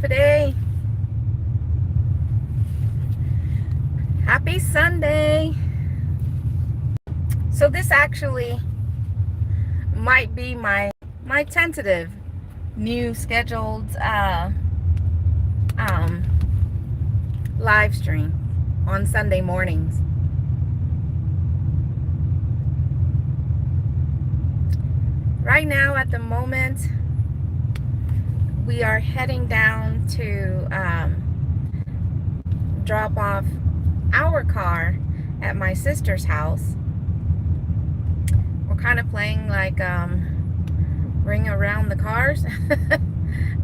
Day. Happy Sunday. So this actually might be my tentative new scheduled live stream on Sunday mornings. Right now, at the moment, we are heading down to drop off our car at my sister's house. We're kind of playing like ring around the cars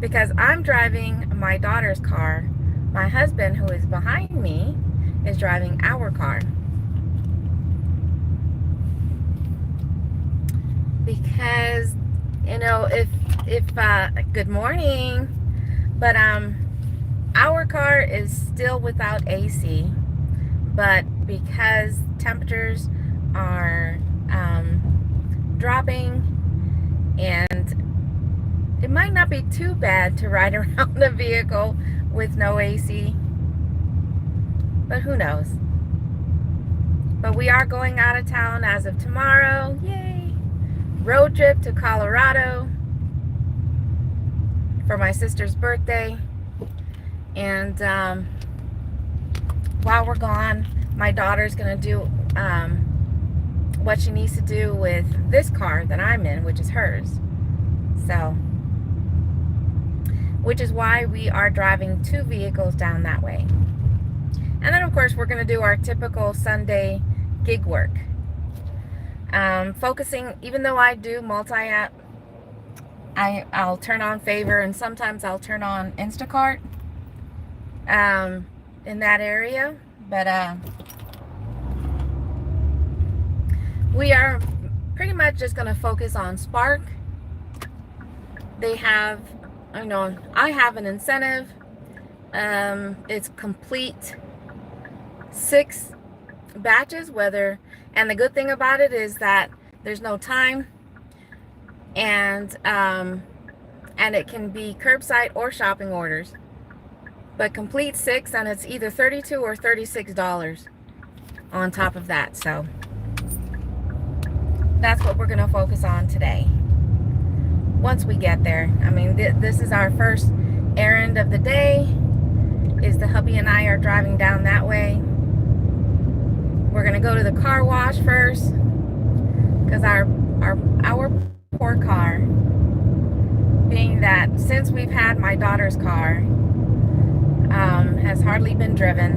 because I'm driving my daughter's car. My husband, who is behind me, is driving our car. Because, you know, if good morning, but our car is still without AC, but because temperatures are dropping, and it might not be too bad to ride around the vehicle with no AC, but who knows. But we are going out of town as of tomorrow. Yay! Road trip to Colorado for my sister's birthday. And while we're gone, my daughter's gonna do what she needs to do with this car that I'm in, which is hers. So, which is why we are driving two vehicles down that way. And then of course we're gonna do our typical Sunday gig work. Focusing, even though I do multi-app, I'll turn on Favor, and sometimes I'll turn on Instacart in that area, but we are pretty much just going to focus on Spark. They have, I have an incentive. It's complete 6 batches, and the good thing about it is that there's no time, and it can be curbside or shopping orders, but complete 6, and it's either $32 or $36 on top of that. So that's what we're going to focus on today once we get there. I mean, this is our first errand of the day. Is the hubby and I are driving down that way. We're gonna go to the car wash first, because our poor car, being that since we've had my daughter's car, has hardly been driven,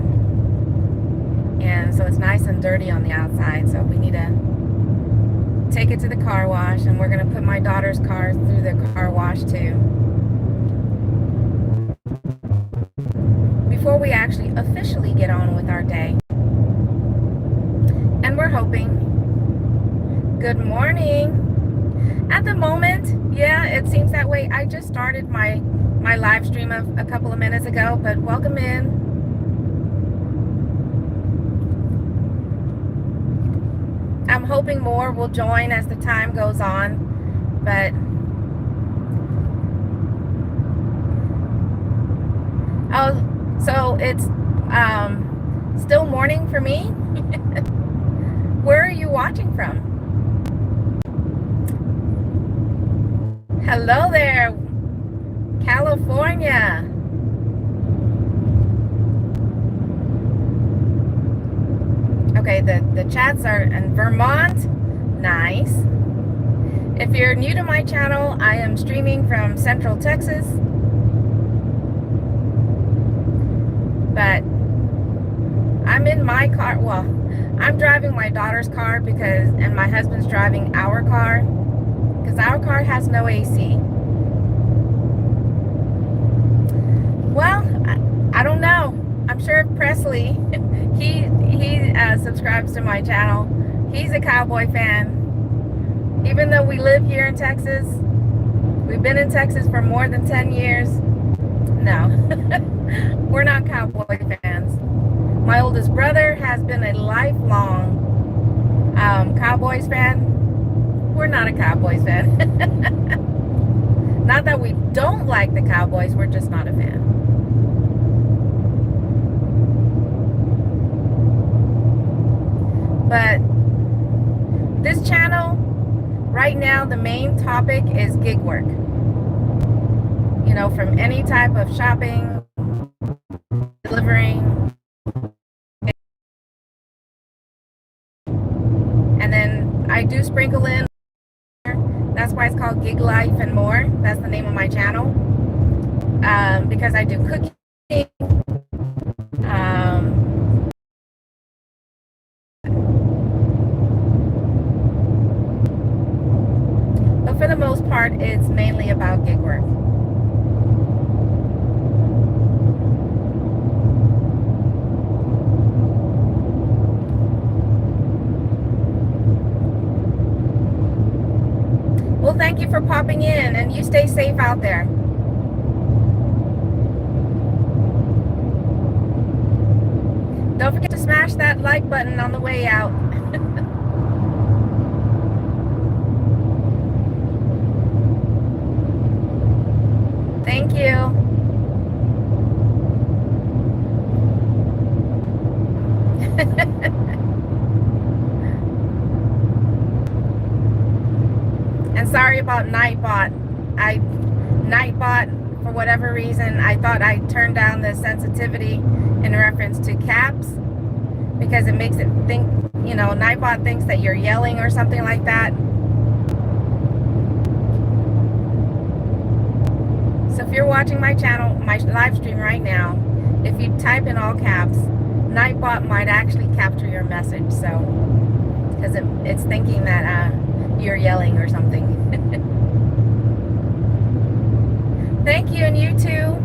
and so it's nice and dirty on the outside. So we need to take it to the car wash, and we're gonna put my daughter's car through the car wash too, before we actually officially get on with our day. And we're hoping. Good morning. At the moment, yeah, it seems that way. I just started my live stream a couple of minutes ago, but welcome in. I'm hoping more will join as the time goes on, but so it's still morning for me. Where are you watching from? Hello there, California. Okay, the chats are in Vermont. Nice. If you're new to my channel, I am streaming from Central Texas. But I'm in my car. Well, I'm driving my daughter's car and my husband's driving our car, because our car has no AC. Well, I don't know. I'm sure Presley, he subscribes to my channel. He's a cowboy fan. Even though we live here in Texas, we've been in Texas for more than 10 years. No, we're not cowboy fans. My oldest brother has been a lifelong Cowboys fan. We're not a Cowboys fan. Not that we don't like the Cowboys. We're just not a fan. But this channel, right now, the main topic is gig work. You know, from any type of shopping, delivering, and then I do sprinkle in. That's why it's called Gig Life and More. That's the name of my channel. Because I do cooking, but for the most part, it's mainly about gig work. Well, thank you for popping in, and you stay safe out there. Don't forget to smash that like button on the way out. Thank you. And sorry about Nightbot. Nightbot, for whatever reason, I thought I turned down the sensitivity in reference to caps because it makes it think, you know, Nightbot thinks that you're yelling or something like that. So if you're watching my channel, my live stream right now, if you type in all caps, Nightbot might actually capture your message. So, because it's thinking that you're yelling or something. Thank you, and you too.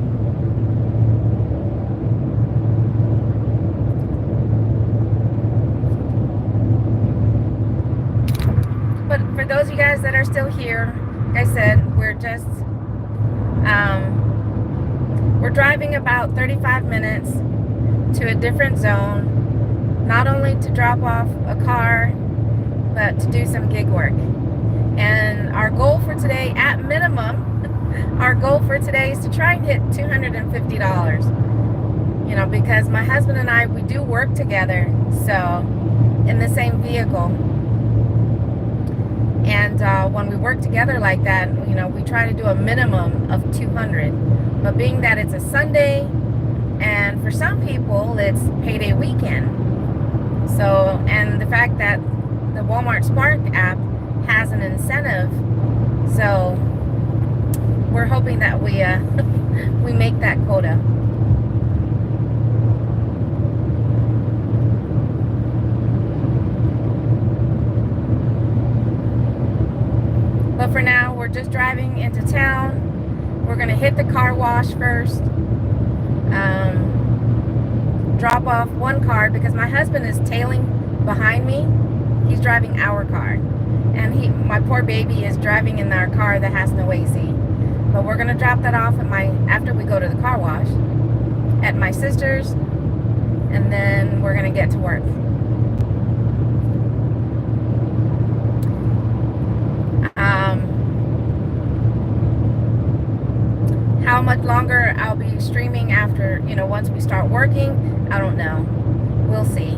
But for those of you guys that are still here, like I said, we're just we're driving about 35 minutes to a different zone, not only to drop off a car, but to do some gig work. And our goal for today, at minimum, our goal for today is to try and hit $250. You know, because my husband and I, we do work together, so in the same vehicle. And when we work together like that, you know, we try to do a minimum of 200. But being that it's a Sunday, and for some people it's payday weekend, so, and the fact that the Walmart Spark app has an incentive, so we're hoping that we we make that quota. But for now, we're just driving into town. We're gonna hit the car wash first, drop off one car because my husband is tailing behind me. He's driving our car, and my poor baby is driving in our car that has no AC. But we're gonna drop that off at after we go to the car wash at my sister's, and then we're gonna get to work. How much longer I'll be streaming after, you know, once we start working, I don't know. We'll see.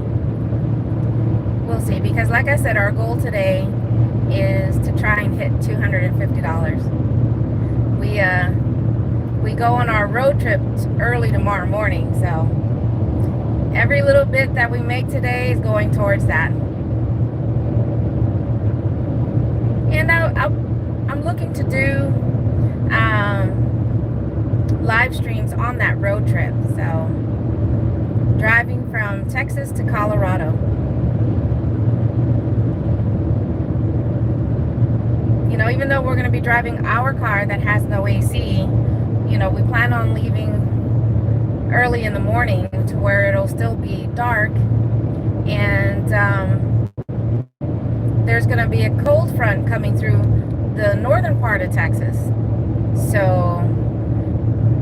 We'll see, because like I said, our goal today is to try and hit $250. We go on our road trip early tomorrow morning, so every little bit that we make today is going towards that. And I'm looking to do live streams on that road trip, so driving from Texas to Colorado. You know, even though we're going to be driving our car that has no AC, you know, we plan on leaving early in the morning to where it'll still be dark, and there's going to be a cold front coming through the northern part of Texas. So,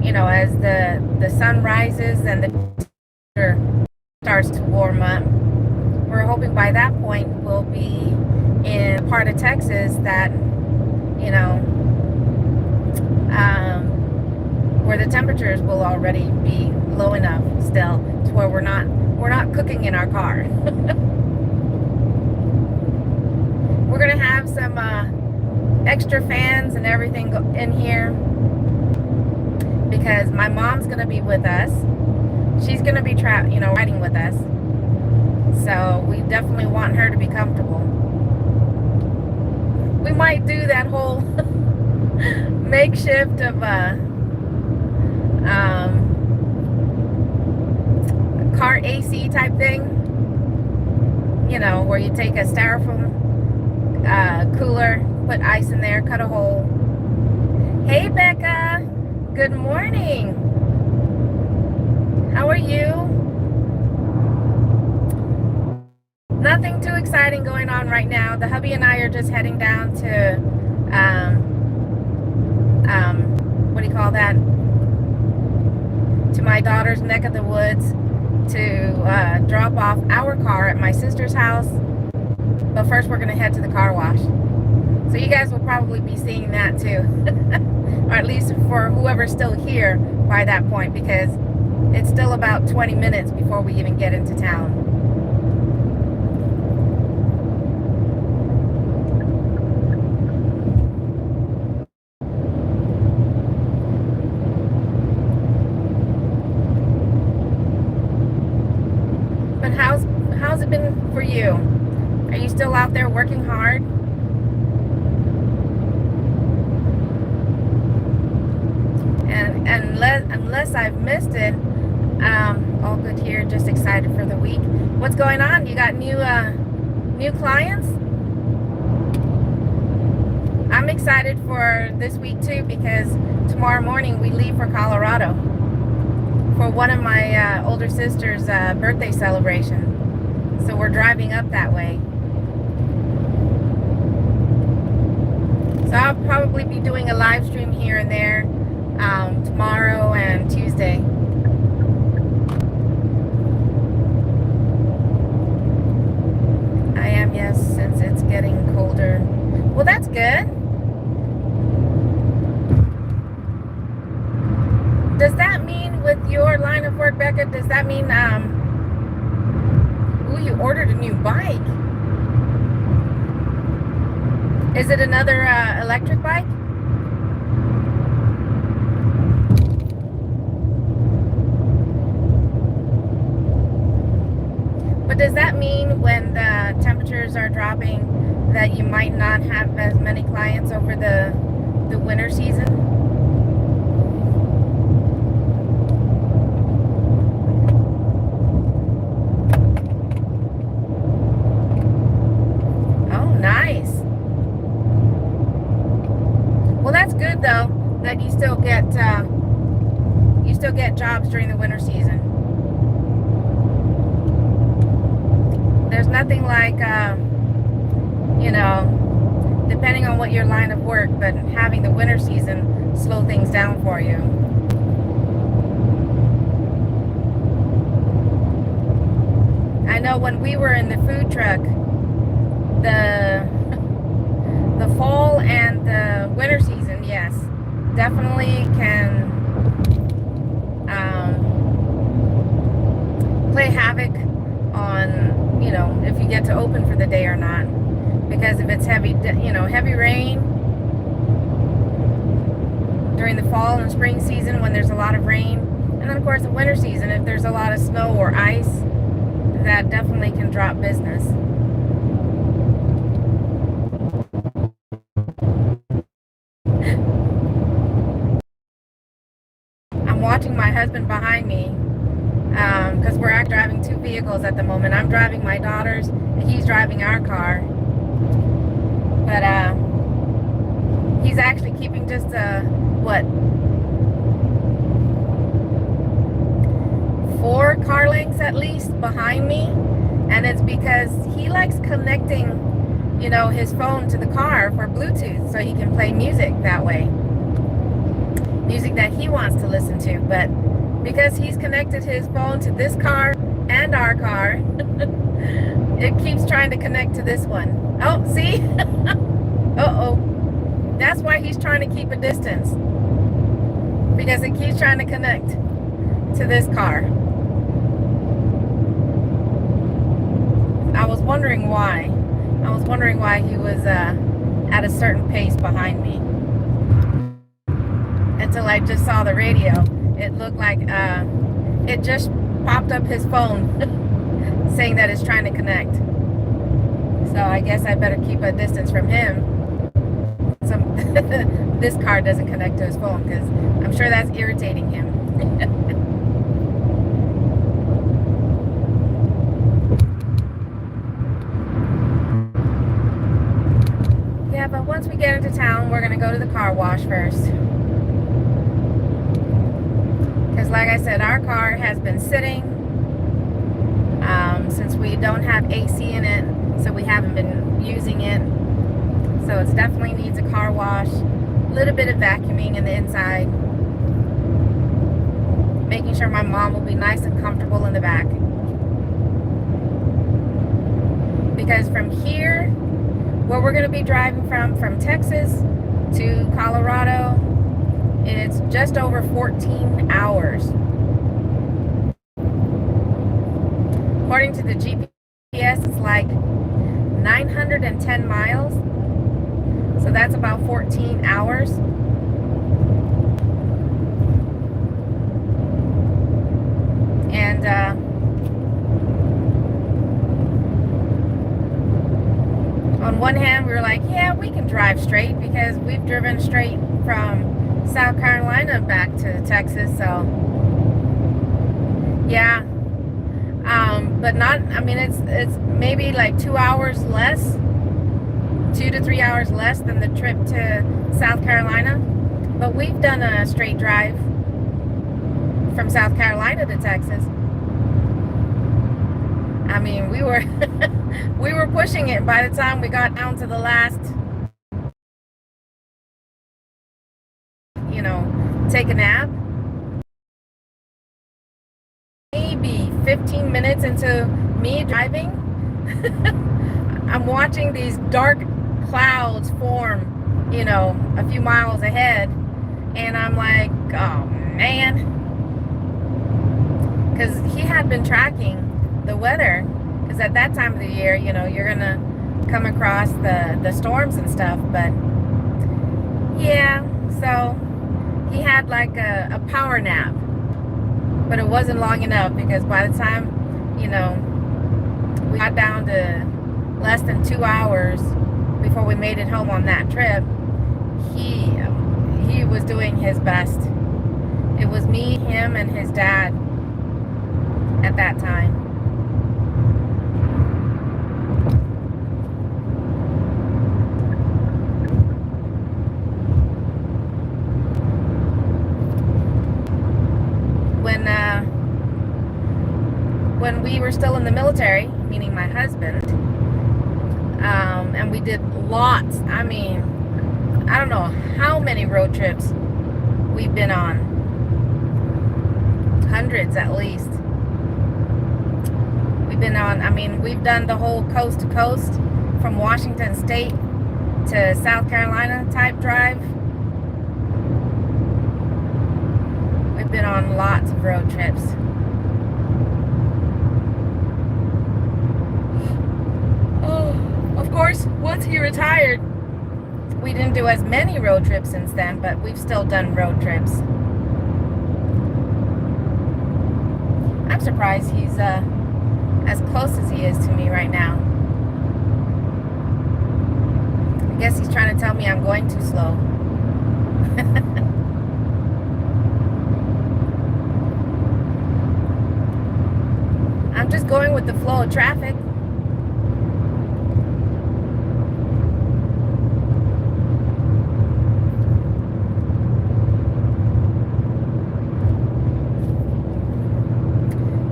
you know, as the sun rises and the temperature starts to warm up, we're hoping by that point we'll be in a part of Texas that, you know, where the temperatures will already be low enough still to where we're not cooking in our car. We're gonna have some extra fans and everything in here because my mom's gonna be with us. She's gonna be riding with us. So we definitely want her to be comfortable. We might do that whole makeshift of car AC type thing, where you take a styrofoam cooler, put ice in there, cut a hole. Hey Becca, good morning. How are you? Nothing too exciting going on right now. The hubby and I are just heading down to what do you call that? To my daughter's neck of the woods to drop off our car at my sister's house. But first we're gonna head to the car wash. So you guys will probably be seeing that too. Or at least for whoever's still here by that point, because it's still about 20 minutes before we even get into town. But how's it been for you? Are you still out there working hard? And unless I've missed it, all good here. Just excited for the week. What's going on? You got new clients? I'm excited for this week too because tomorrow morning we leave for Colorado for one of my older sister's birthday celebration. So we're driving up that way. So I'll probably be doing a live stream here and there tomorrow and Tuesday. I am, yes, since it's getting colder. Well, that's good. Does that mean with your line of work, Becca, does that mean, you ordered a new bike? Is it another electric bike? But does that mean when the temperatures are dropping that you might not have as many clients over the winter season? Oh, nice. Well, that's good though that you still get jobs during the winter season. There's nothing like, depending on what your line of work, but having the winter season slow things down for you. I know when we were in the food truck, the fall and the winter season, yes, definitely can play havoc on if you get to open for the day or not, because if it's heavy rain during the fall and spring season when there's a lot of rain, and then of course the winter season if there's a lot of snow or ice, that definitely can drop business. I'm watching my husband behind me because we're out driving two vehicles at the moment. I'm driving my daughter's, and he's driving our car. But he's actually keeping just 4 car lengths at least behind me, and it's because he likes connecting, his phone to the car for Bluetooth so he can play music that way. Music that he wants to listen to, but because he's connected his phone to this car and our car, it keeps trying to connect to this one. Oh, see? Uh-oh. That's why he's trying to keep a distance. because it keeps trying to connect to this car. I was wondering why. I was wondering why he was at a certain pace behind me. Until I just saw the radio. It looked like it just popped up his phone saying that it's trying to connect. So I guess I better keep a distance from him. So this car doesn't connect to his phone, because I'm sure that's irritating him. Yeah, but once we get into town, we're going to go to the car wash first. Because like I said, our car has been sitting since we don't have AC in it, so we haven't been using it. So it definitely needs a car wash, a little bit of vacuuming in the inside, making sure my mom will be nice and comfortable in the back. Because from here, where we're going to be driving from Texas to Colorado, it's just over 14 hours. According to the GPS, it's like 910 miles. So that's about 14 hours. And on one hand, we were like, yeah, we can drive straight, because we've driven straight from South Carolina back to Texas. So yeah. But not, I mean, it's maybe like 2 hours less, 2 to 3 hours less than the trip to South Carolina. But we've done a straight drive from South Carolina to Texas. I mean, we were we were pushing it by the time we got down to the last, take a nap. Maybe 15 minutes into me driving, I'm watching these dark clouds form, a few miles ahead. And I'm like, oh man. Because he had been tracking the weather. Because at that time of the year, you're going to come across the storms and stuff. But yeah, so he had like a power nap. But it wasn't long enough, because by the time, we got down to less than 2 hours before we made it home on that trip, he was doing his best. It was me, him, and his dad at that time. When we were still in the military, meaning my husband, and we did lots, I mean, I don't know how many road trips we've been on. Hundreds at least. We've been on, I mean, we've done the whole coast to coast from Washington State to South Carolina type drive. We've been on lots of road trips. Of course, once he retired, we didn't do as many road trips since then, but we've still done road trips. I'm surprised he's as close as he is to me right now. I guess he's trying to tell me I'm going too slow. I'm just going with the flow of traffic.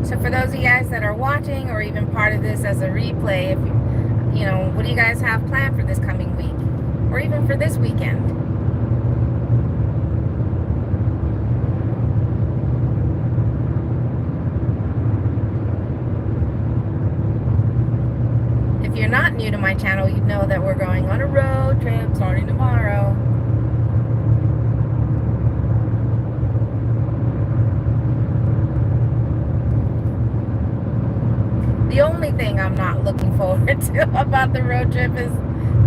So for those of you guys that are watching, or even part of this as a replay, if what do you guys have planned for this coming week, or even for this weekend? If you're not new to my channel, you'd know that we're going on a road trip starting tomorrow. thing I'm not looking forward to about the road trip is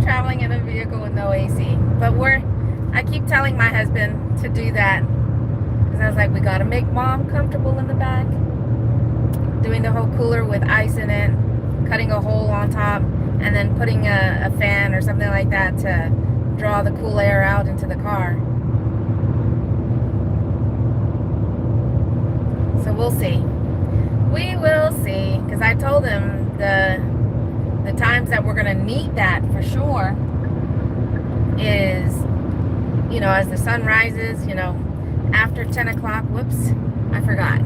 traveling in a vehicle with no AC. But I keep telling my husband to do that because I was like, we got to make mom comfortable in the back. Doing the whole cooler with ice in it, cutting a hole on top, and then putting a fan or something like that to draw the cool air out into the car. So we'll see. We will see, because I told him the times that we're going to need that for sure is, as the sun rises, after 10 o'clock. Whoops, I forgot.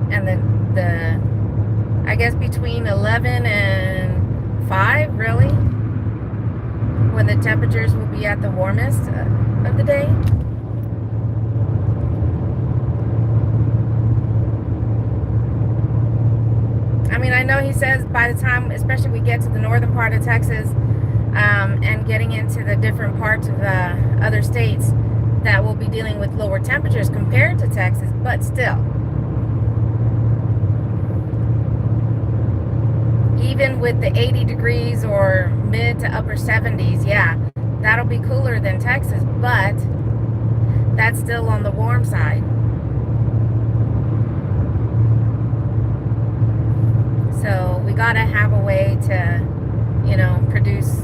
And then I guess between 11 and 5, really, when the temperatures will be at the warmest of the day. I mean, I know he says by the time, especially we get to the northern part of Texas, and getting into the different parts of other states, that we'll be dealing with lower temperatures compared to Texas, but still. Even with the 80 degrees or mid to upper 70s, yeah, that'll be cooler than Texas, but that's still on the warm side. So we gotta have a way to, produce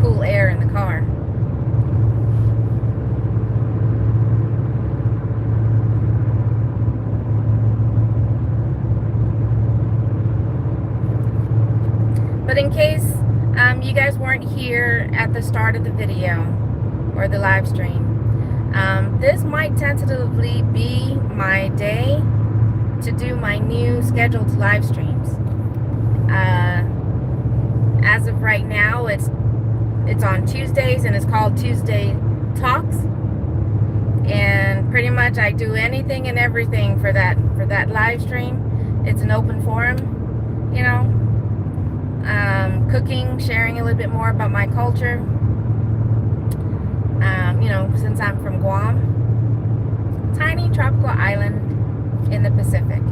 cool air in the car. But in case you guys weren't here at the start of the video or the live stream, this might tentatively be my day to do my new scheduled live streams. As of right now, it's on Tuesdays and it's called Tuesday Talks. And pretty much I do anything and everything for that live stream. It's an open forum, cooking, sharing a little bit more about my culture. Since I'm from Guam, tiny tropical island in the Pacific.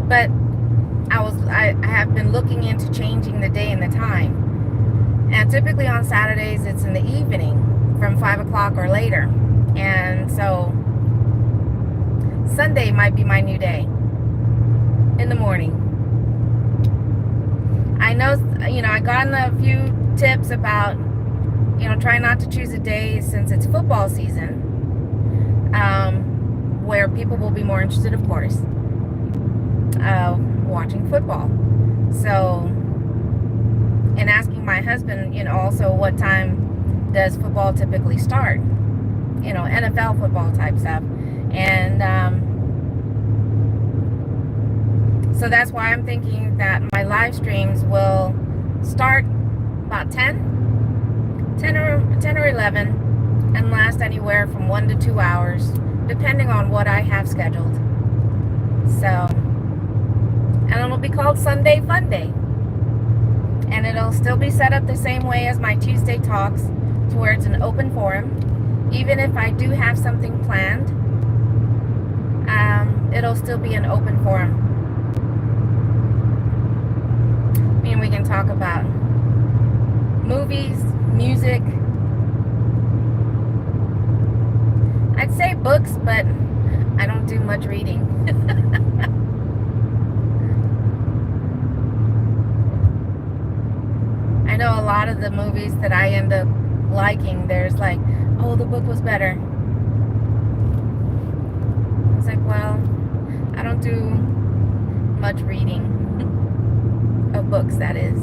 But I have been looking into changing the day and the time. And typically on Saturdays it's in the evening from 5 o'clock or later. And so Sunday might be my new day in the morning. I know, I gotten a few tips about, try not to choose a day since it's football season, where people will be more interested, of course, watching football. So, and asking my husband, also what time does football typically start? NFL football type stuff. And so that's why I'm thinking that my live streams will start about 10 or 11 and last anywhere from 1 to 2 hours, depending on what I have scheduled. So, and it'll be called Sunday Fun Day. And it'll still be set up the same way as my Tuesday Talks, to where it's an open forum. Even if I do have something planned, it'll still be an open forum. I mean, we can talk about movies, music. I'd say books, but I don't do much reading. I know a lot of the movies that I end up liking, there's like, oh, the book was better. It's like, well, I don't do much reading of books, that is.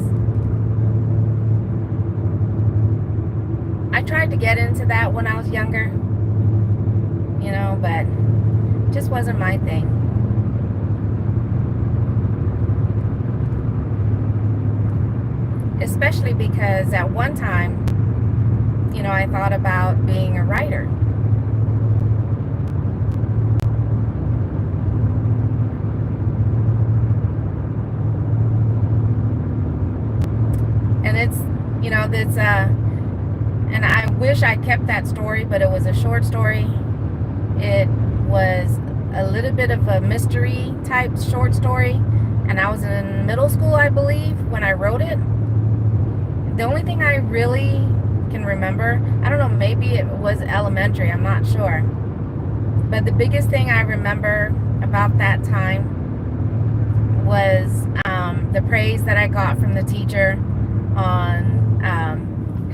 I tried to get into that when I was younger, but it just wasn't my thing. Especially because at one time, I thought about being a writer. And it's And I wish I kept that story, but it was a short story. It was a little bit of a mystery type short story, and I was in middle school, I believe, when I wrote it. The only thing I really can remember, I don't know, maybe it was elementary, I'm not sure. But the biggest thing I remember about that time was the praise that I got from the teacher on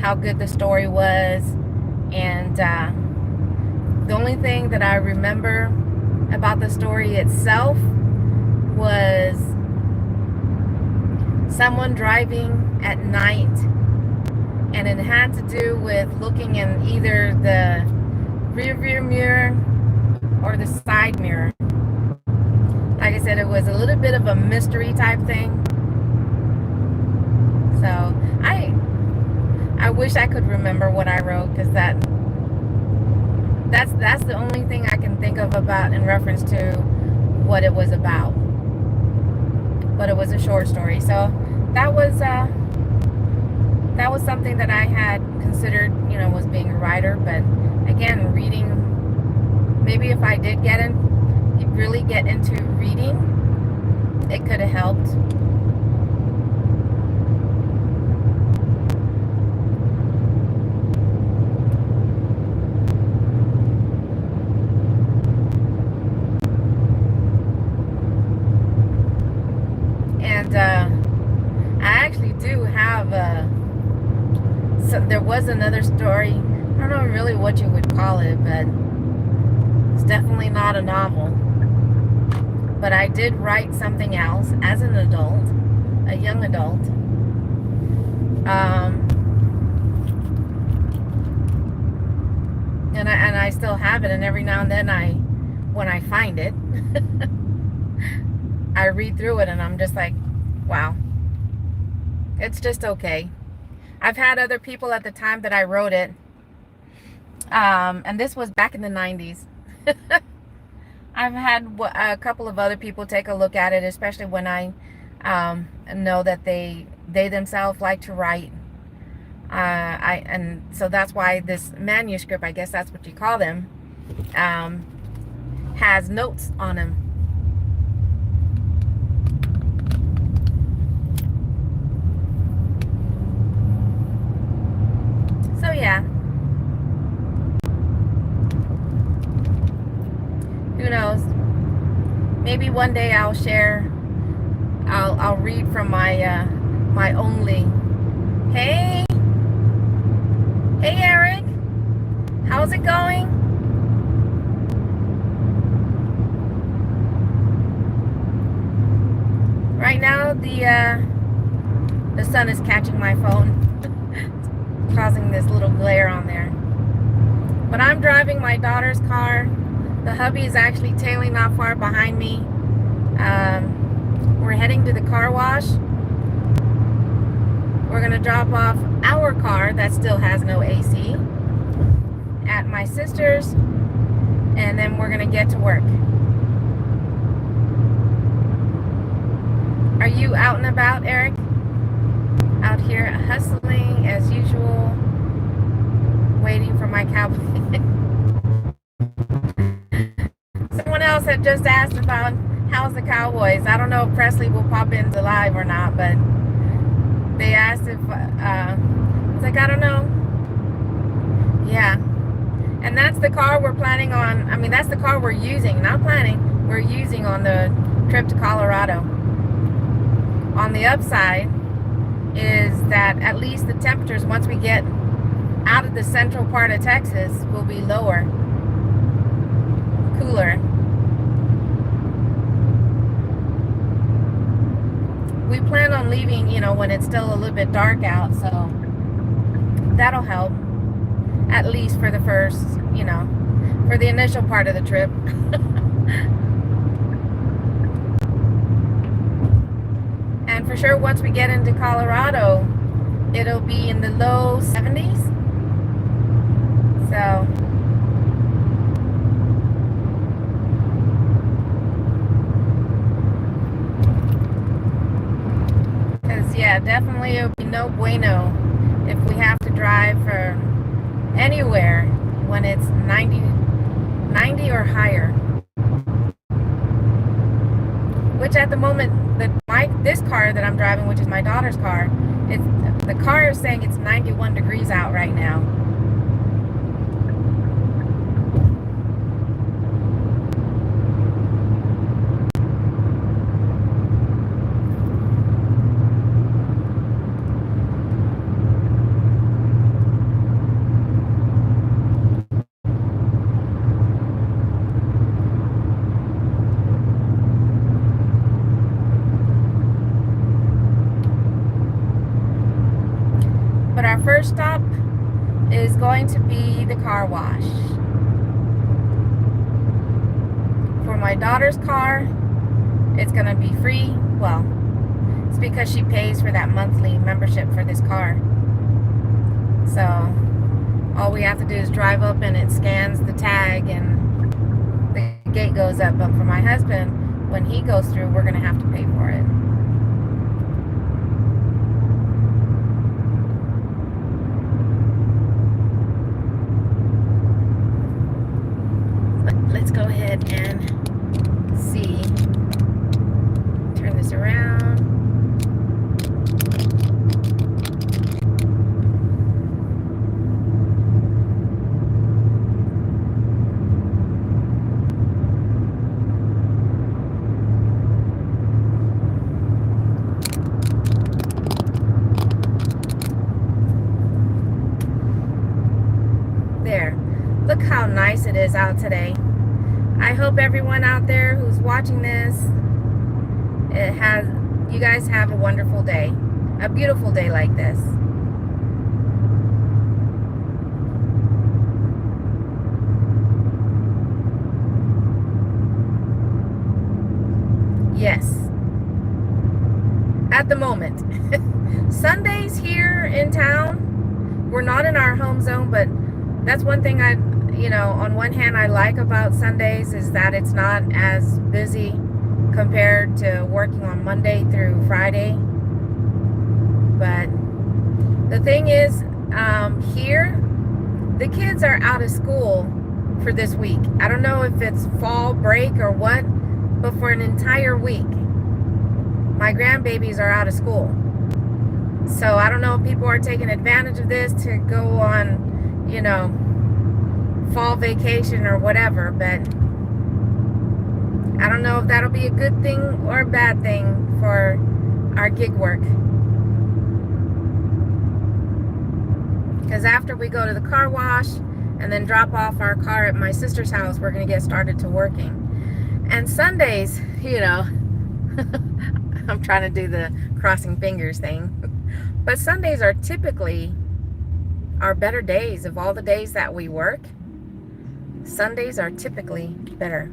how good the story was. And the only thing that I remember about the story itself was someone driving at night, and it had to do with looking in either the rear mirror or the side mirror. Like I said, it was a little bit of a mystery type thing. So I wish I could remember what I wrote, because that's the only thing I can think of about in reference to what it was about. But it was a short story, so that was something that I had considered, was being a writer. But again, reading, maybe if I did really get into reading, it could have helped. And I actually do have there was another story. I don't know really what you would call it, but it's definitely not a novel. But I did write something else as an adult, a young adult. And I still have it, and every now and then when I find it, I read through it and I'm just like, wow, it's just okay. I've had other people at the time that I wrote it, and this was back in the 90s. I've had a couple of other people take a look at it, especially when I know that they themselves like to write. And so that's why this manuscript, I guess that's what you call them, has notes on them. So yeah, who knows? Maybe one day I'll share. I'll read from my my only. Hey Eric, how's it going? Right now the sun is catching my phone, causing this little glare on there. But I'm driving my daughter's car. The hubby is actually tailing not far behind me. We're heading to the car wash. We're gonna drop off our car that still has no AC at my sister's, and then we're gonna get to work. Are you out and about, Eric? Out here hustling as usual, waiting for my cowboy. Someone else had just asked about how's the Cowboys. I don't know if Presley will pop into live or not, but they asked if I was like, I don't know. Yeah, and that's the car we're planning on. I mean, that's the car we're using, not planning. We're using on the trip to Colorado. On the upside is that at least the temperatures, once we get out of the central part of Texas, will be lower, cooler. We plan on leaving, when it's still a little bit dark out, so that'll help, at least for the first, for the initial part of the trip. And for sure, once we get into Colorado, it'll be in the low 70s. So yeah, definitely it'll be no bueno if we have to drive for anywhere when it's 90 or higher. Which at the moment, this car that I'm driving, which is my daughter's car, the car is saying it's 91 degrees out right now. But our first stop is going to be the car wash. For my daughter's car, it's going to be free. Well, it's because she pays for that monthly membership for this car. So all we have to do is drive up and it scans the tag and the gate goes up. But for my husband, when he goes through, we're going to have to pay for it. Let's go ahead and see. Turn this around. There. Look how nice it is out today. I hope everyone out there who's watching this, you guys have a wonderful day. A beautiful day like this. Yes. At the moment. Sundays here in town, we're not in our home zone, but that's one thing on one hand I like about Sundays is that it's not as busy compared to working on Monday through Friday. But the thing is, here, the kids are out of school for this week. I don't know if it's fall break or what, but for an entire week, my grandbabies are out of school. So I don't know if people are taking advantage of this to go on, fall vacation or whatever, but I don't know if that'll be a good thing or a bad thing for our gig work. Because after we go to the car wash and then drop off our car at my sister's house, we're going to get started to working. And Sundays, I'm trying to do the crossing fingers thing, but Sundays are typically our better days. Of all the days that we work, Sundays are typically better.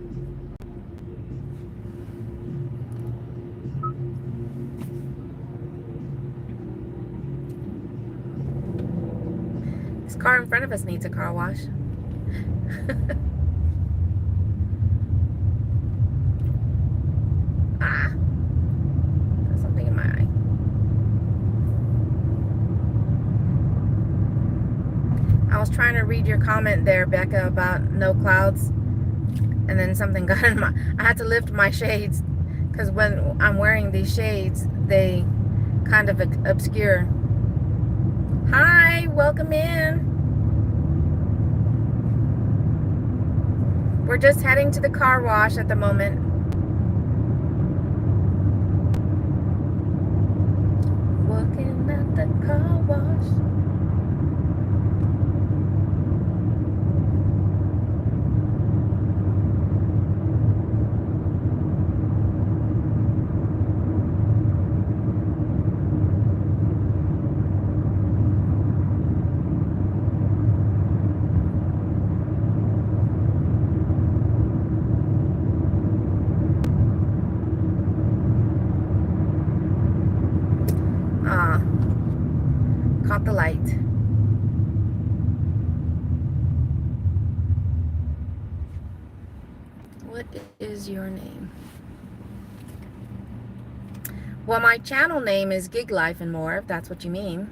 This car in front of us needs a car wash. There's something in my eye. I was trying to read your comment there, Becca, about no clouds, and then something got in I had to lift my shades because when I'm wearing these shades, they kind of obscure. Hi, welcome in. We're just heading to the car wash at the moment. Working at the car wash. Caught the light. What is your name? Well, my channel name is Gig Life and More, if that's what you mean.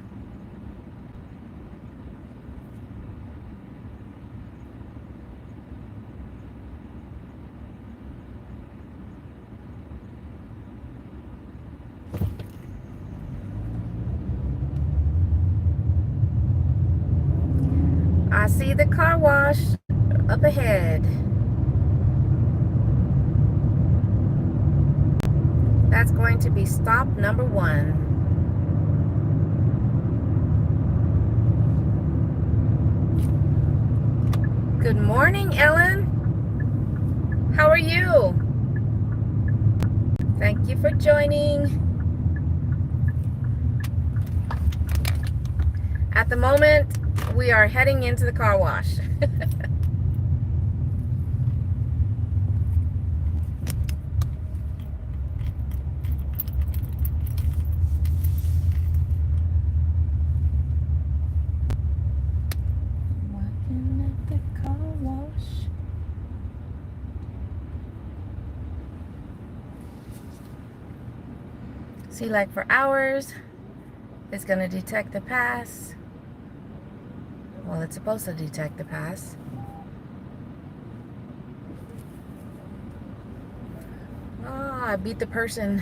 I see the car wash up ahead. That's going to be stop number 1. Good morning, Ellen. How are you? Thank you for joining. At the moment, we are heading into the car wash. Working at the car wash. See, like for hours, it's going to detect the pass. Well, it's supposed to detect the pass. Oh, I beat the person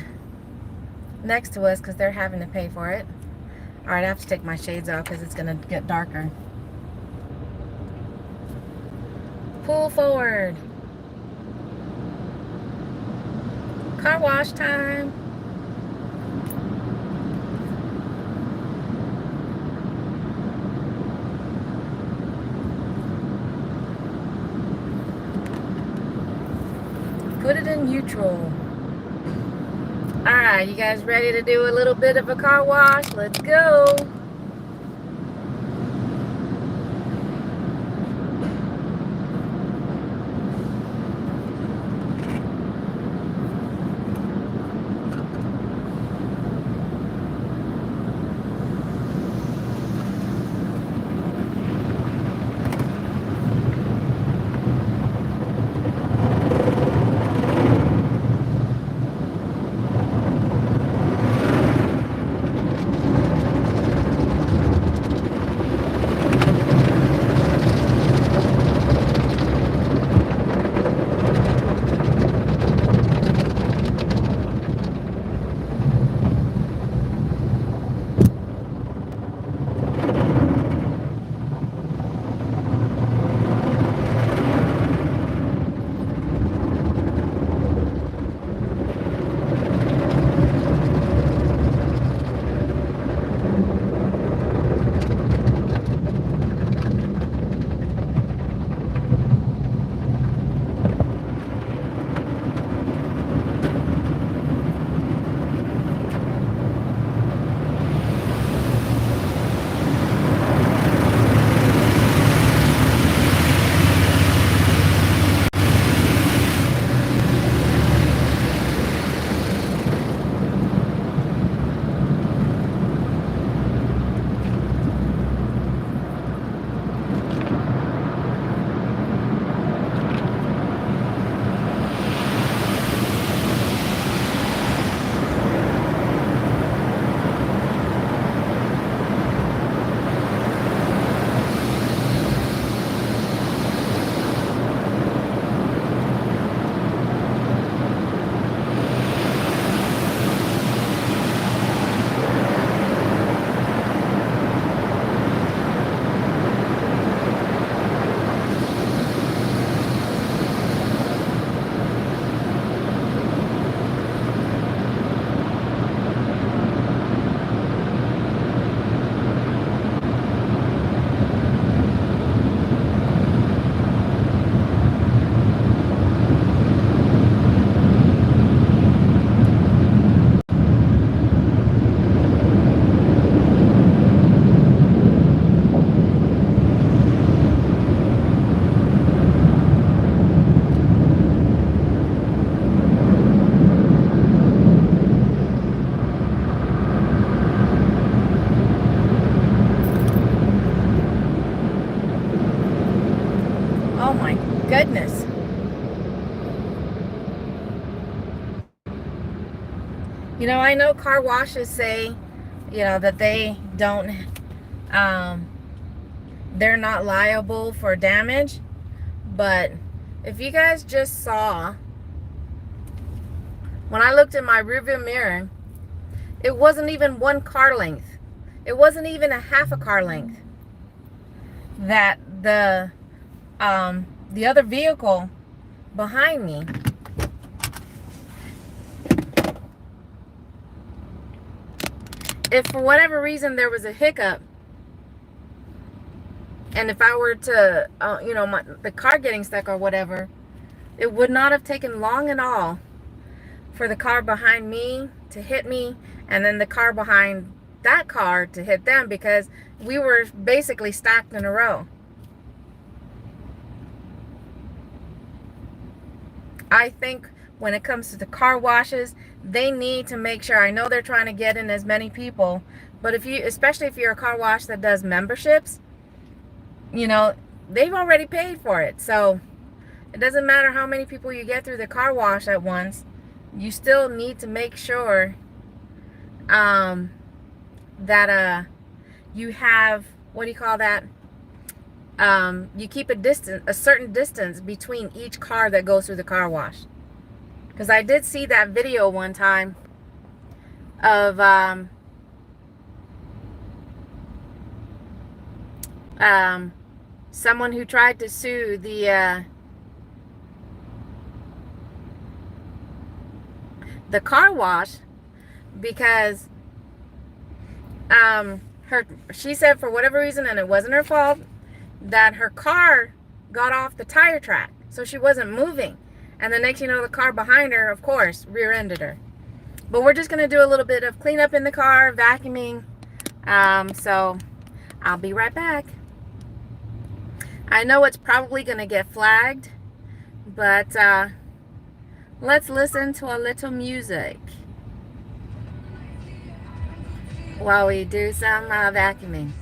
next to us because they're having to pay for it. All right, I have to take my shades off because it's going to get darker. Pull forward. Car wash time. Put it in neutral. All right, you guys ready to do a little bit of a car wash? Let's go. Oh my goodness. You know, I know car washes say, that they don't, they're not liable for damage. But if you guys just saw, when I looked in my rearview mirror, it wasn't even one car length. It wasn't even a half a car length that the other vehicle behind me. If for whatever reason there was a hiccup, and if I were to, the car getting stuck or whatever, it would not have taken long at all for the car behind me to hit me, and then the car behind that car to hit them, because we were basically stacked in a row. I think when it comes to the car washes, they need to make sure, I know they're trying to get in as many people, but especially if you're a car wash that does memberships, they've already paid for it. So it doesn't matter how many people you get through the car wash at once, you still need to make sure that you have, what do you call that? You keep a certain distance between each car that goes through the car wash. Because I did see that video one time of someone who tried to sue the car wash because she said for whatever reason, and it wasn't her fault, that her car got off the tire track, so she wasn't moving, and the next the car behind her, of course, rear-ended her. But we're just going to do a little bit of cleanup in the car, vacuuming, so I'll be right back. I know it's probably going to get flagged, but let's listen to a little music while we do some vacuuming.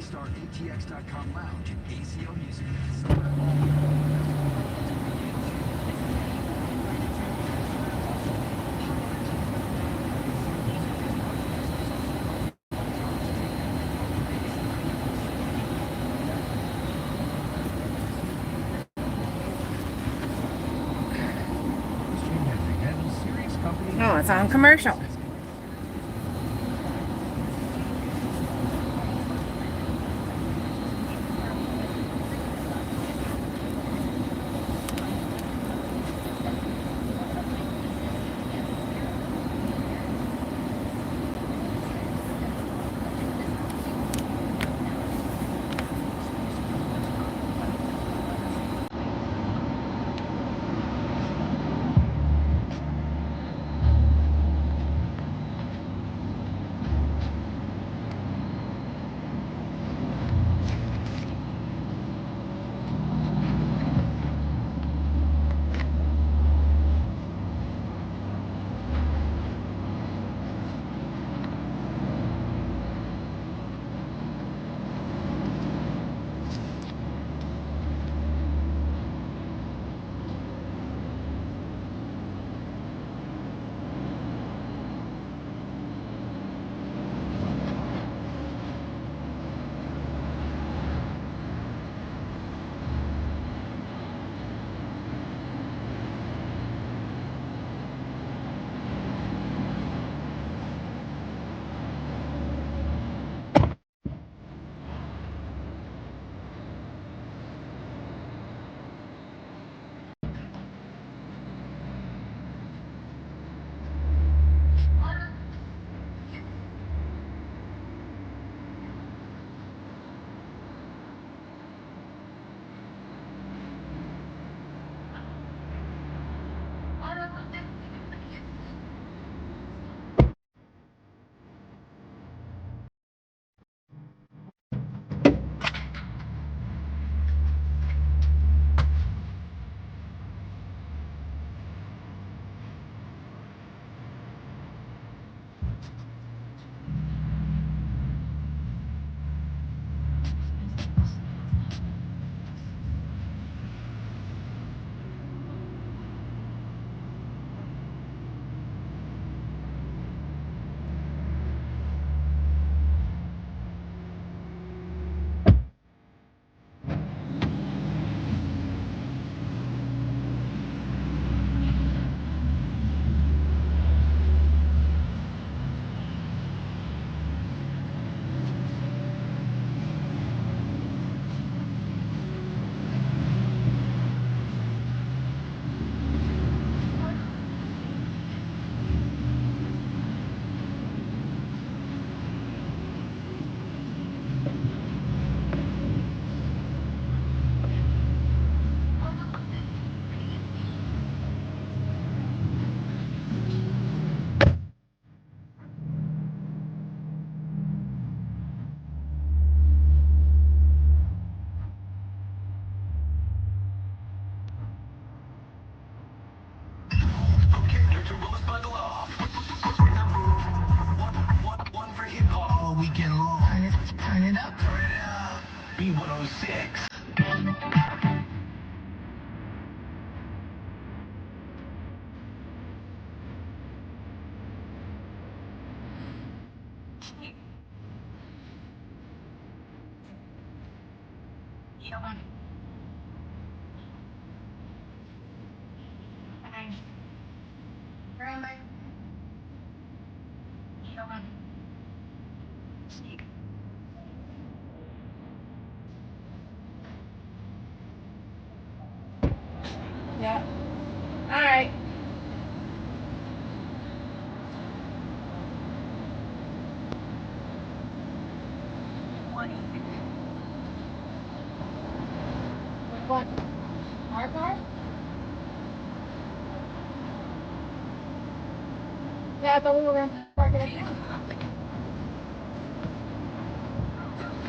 StarATX.com lounge and ACO Music. Oh, it's on commercial. Yeah. All right. Which one? Our car? Yeah, I thought we were going to park it again.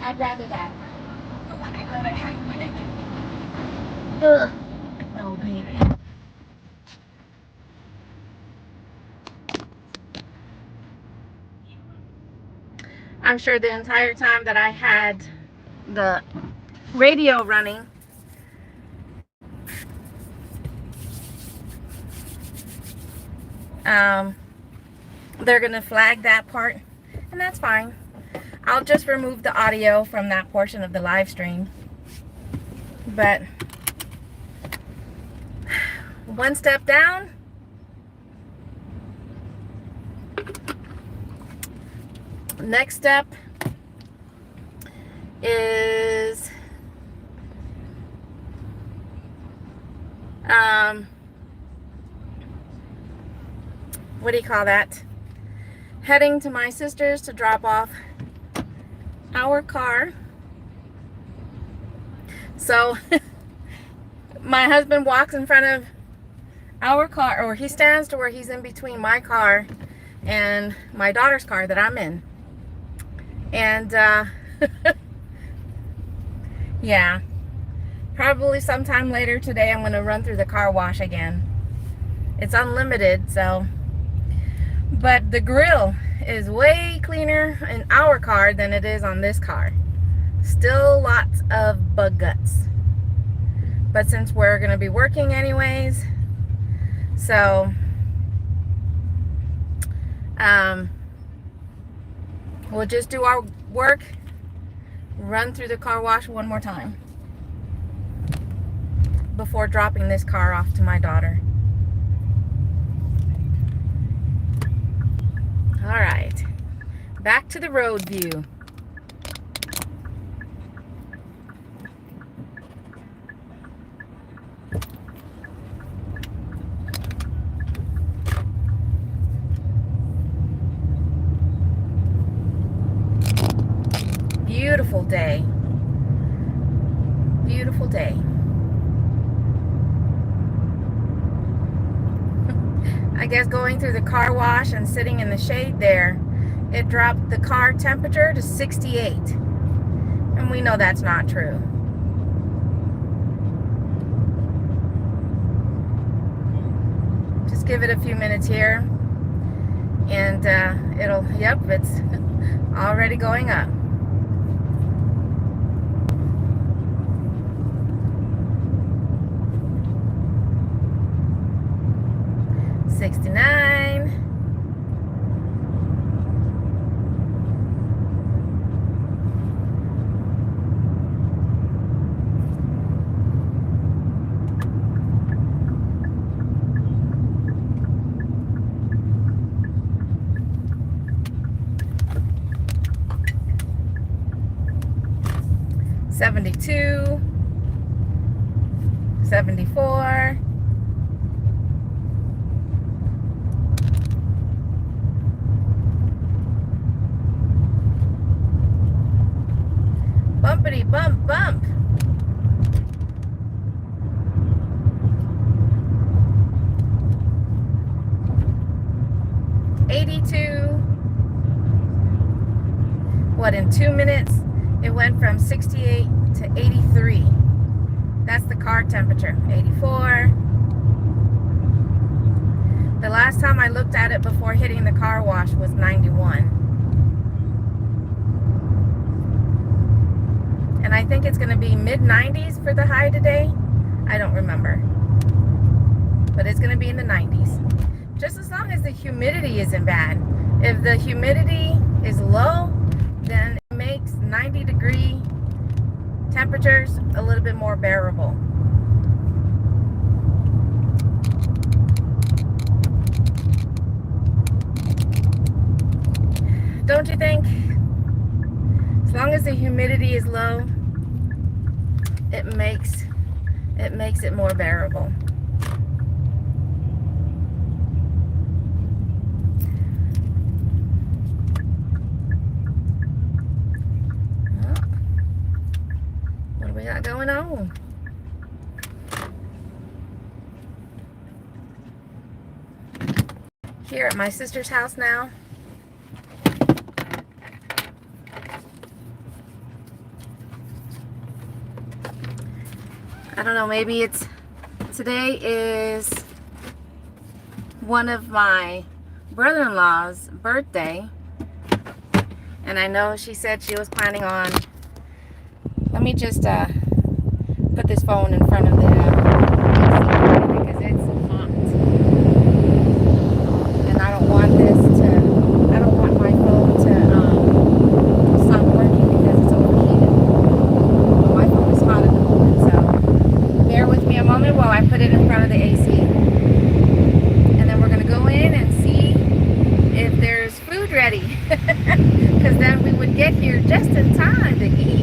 I'd rather that. Ugh. Oh, baby. I'm sure the entire time that I had the radio running. They're gonna flag that part, and that's fine. I'll just remove the audio from that portion of the live stream. But one step down, next step is what do you call that? Heading to my sister's to drop off our car. So my husband walks in front of our car, or he stands to where he's in between my car and my daughter's car that I'm in. And yeah, probably sometime later today I'm going to run through the car wash again. It's unlimited, so. But the grill is way cleaner in our car than it is on this car. Still lots of bug guts. But since we're going to be working anyways, so we'll just do our work, run through the car wash one more time before dropping this car off to my daughter. All right, back to the road view. Beautiful day. Beautiful day. I guess going through the car wash and sitting in the shade there, it dropped the car temperature to 68. And we know that's not true. Just give it a few minutes here. And it'll, yep, it's already going up. $69. $72. $74. Bumpity bump bump. $82. What, in 2 minutes it went from 68 to 83. That's the car temperature. 84. The last time I looked at it before hitting the car wash was 91. And I think it's going to be mid-90s for the high today. I don't remember. But it's going to be in the 90s. Just as long as the humidity isn't bad. If the humidity is low, then it makes 90-degree temperatures a little bit more bearable. Don't you think? As long as the humidity is low, it makes it more bearable. Well, what do we got going on? Here at my sister's house now. I don't know, maybe it's, today is one of my brother-in-law's birthday. And I know she said she was planning on Let me just put this phone in front of the because it's hot, and I don't want my phone to stop working because it's overheated. My phone is hot at the moment, so bear with me a moment while I put it in front of the AC, and then we're gonna go in and see if there's food ready, because then we would get here just in time to eat.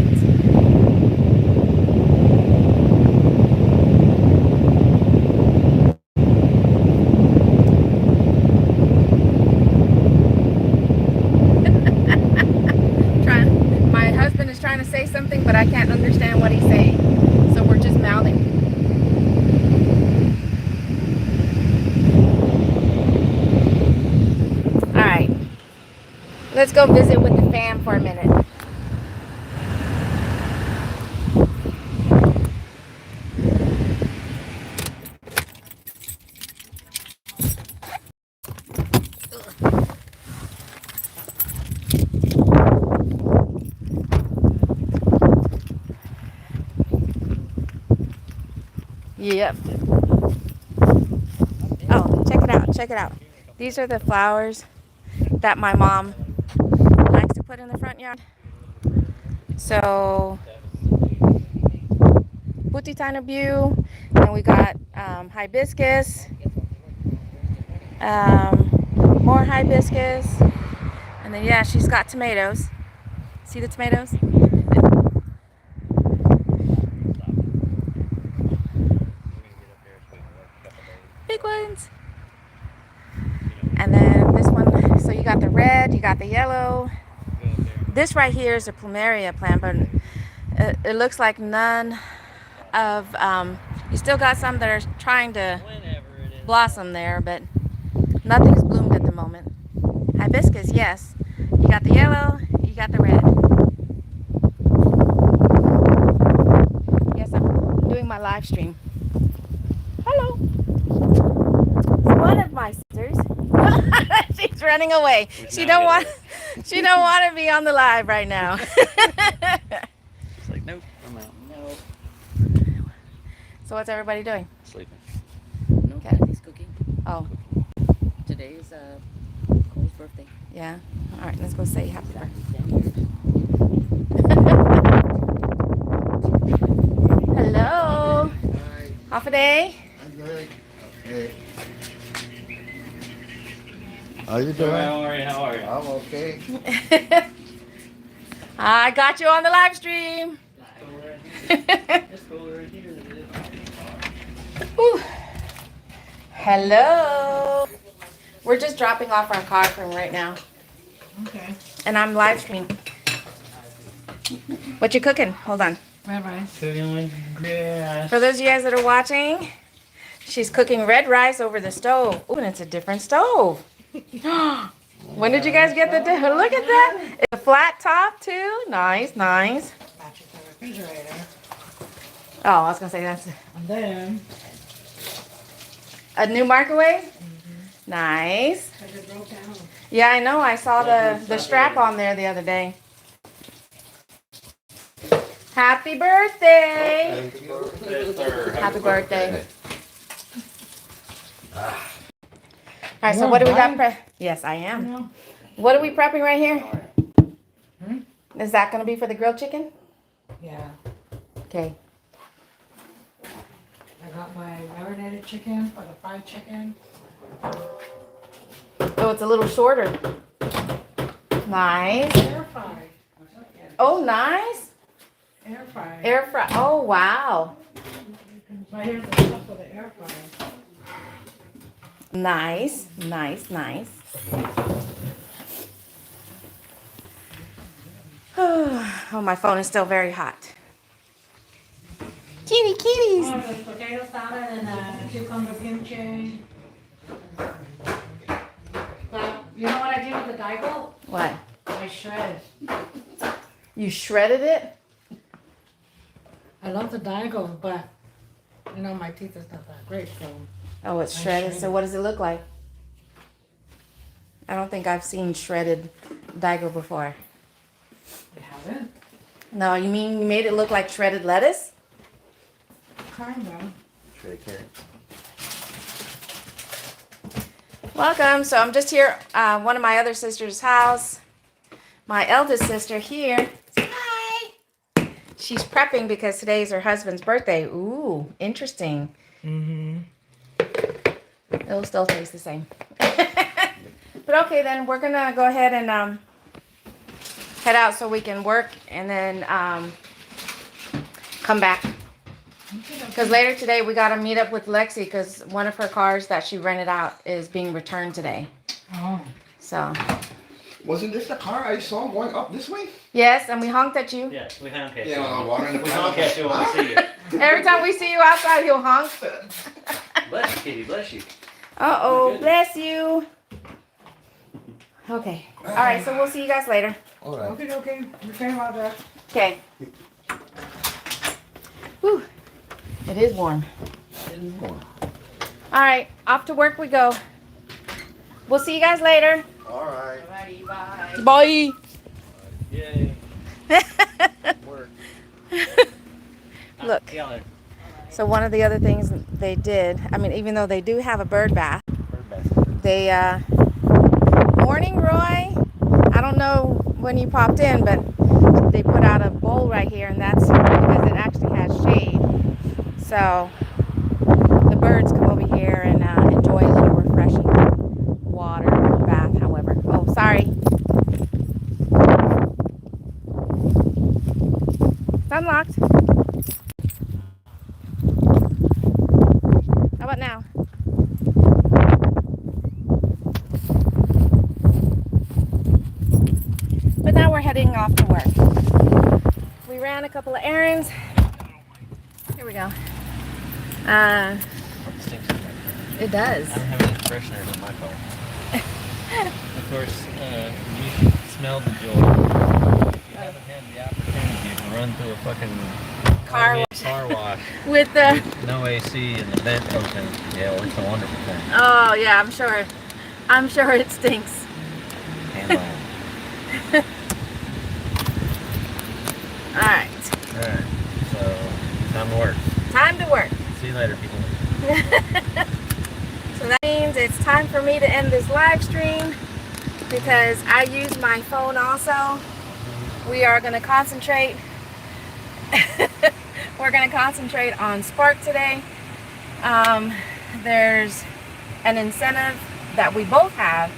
My husband is trying to say something, but I can't understand what he's saying, so we're just mouthing. All right, let's go visit with the fam for a minute. Yep. Oh, check it out. Check it out. These are the flowers that my mom likes to put in the front yard. So, Butitana Bew. And we got hibiscus. More hibiscus. And then, yeah, she's got tomatoes. See the tomatoes? Big ones. And then this one, so you got the red, you got the yellow. This right here is a plumeria plant, but it looks like none of, you still got some that are trying to blossom there, but nothing's bloomed at the moment. Hibiscus, yes. You got the yellow, you got the red. Yes, I'm doing my live stream. Hello. One of my sisters. She's running away. She don't want to be on the live right now. It's like, nope, I'm out. Nope. So what's everybody doing? Sleeping. No, Okay. he's cooking. Oh, Today is Cole's birthday. yeah. All right, let's go say happy birthday. Exactly 10 years. Hello. Half a day. I'm good. Okay. How you doing? How are you? How are you? I'm okay. I got you on the live stream. Let's go right here. Whew. Hello. We're just dropping off our car from right now. Okay. And I'm live streaming. What you cooking? Hold on. Red rice. For those of you guys that are watching, she's cooking red rice over the stove. Oh, and it's a different stove. When did you guys get the look at that? It's a flat top too. Nice, nice. Matches the refrigerator. Oh, I was gonna say that's And then, a new microwave. Nice. because it broke down. Yeah, I know. I saw the strap on there the other day. Happy birthday! Happy birthday! All right, so what do we got? Yes, I am. No. What are we prepping right here? Is that going to be for the grilled chicken? Yeah. Okay. I got my marinated chicken for the fried chicken. Oh, it's a little shorter. Nice. Air fried. Oh, nice. Air fried. Air fry. Oh, wow. Right here's the stuff for the air fryer. Nice, nice, nice. Oh, my phone is still very hot. Kitty, kitties. Oh, the potato salad and cucumber kimchi. But you know what I did with the Daigo? What? I shred. You shredded it? I love the Daigo, but you know my teeth is not that great, so Oh, it's I shredded. shredded So what does it look like? I don't think I've seen shredded Daigo before. you haven't. No, you mean you made it look like shredded lettuce? Kind of. Shredded carrots. Welcome. So I'm just here, one of my other sister's house. My eldest sister here. Hi. She's prepping because today is her husband's birthday. Ooh, interesting. Mm-hmm. It'll still taste the same. But okay, then we're gonna go ahead and head out so we can work and then come back. Because later today we gotta meet up with Lexi because one of her cars that she rented out is being returned today. Oh. So Wasn't this the car I saw going up this way? yes, and we honked at you. Yes, we honk at Yeah, you. on water in the We honk at you when we see you. Every time we see you outside, he'll honk. Bless you, kitty. Bless you. Uh-oh, Good. bless you. Okay. All right, so we'll see you guys later. All right. Okay. We came out there. Okay. Whew. It is warm. All right, off to work we go. We'll see you guys later. All right. Bye. Yay. Work. Look. Yelling. So one of the other things they did, I mean, even though they do have a bird bath, Bird bath. they, morning, Roy. I don't know when you popped in, but they put out a bowl right here, and that's because it actually has shade. So the birds come over here and enjoy a little refreshing water bath, however. Oh, sorry. It's unlocked. How about now? But now we're heading off to work. We ran a couple of errands. Here we go. It stinks in there. It does. I don't have any fresheners in my car. Of course, you smelled the joy. If you haven't had the opportunity to run through a fucking Car car wash, With the, no AC and the vent open, yeah, well, it's a wonderful thing. oh yeah, I'm sure it stinks. Hand on. All right, Alright, so time to work. time to work. See you later, people. So that means it's time for me to end this live stream because I use my phone also. We are going to concentrate. We're going to concentrate on Spark today. There's an incentive that we both have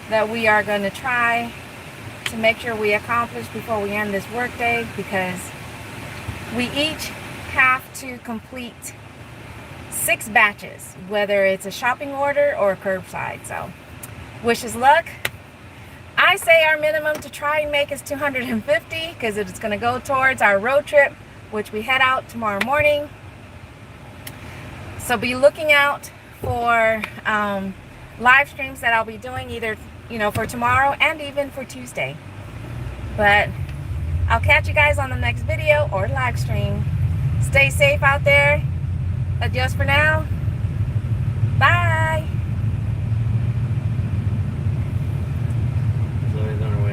that we are going to try to make sure we accomplish before we end this workday because we each have to complete 6 batches, whether it's a shopping order or curbside. So wish us luck. I say our minimum to try and make is 250 because it's going to go towards our road trip, which we head out tomorrow morning. So be looking out for live streams that I'll be doing either, for tomorrow and even for Tuesday. But I'll catch you guys on the next video or live stream. Stay safe out there. Adios for now.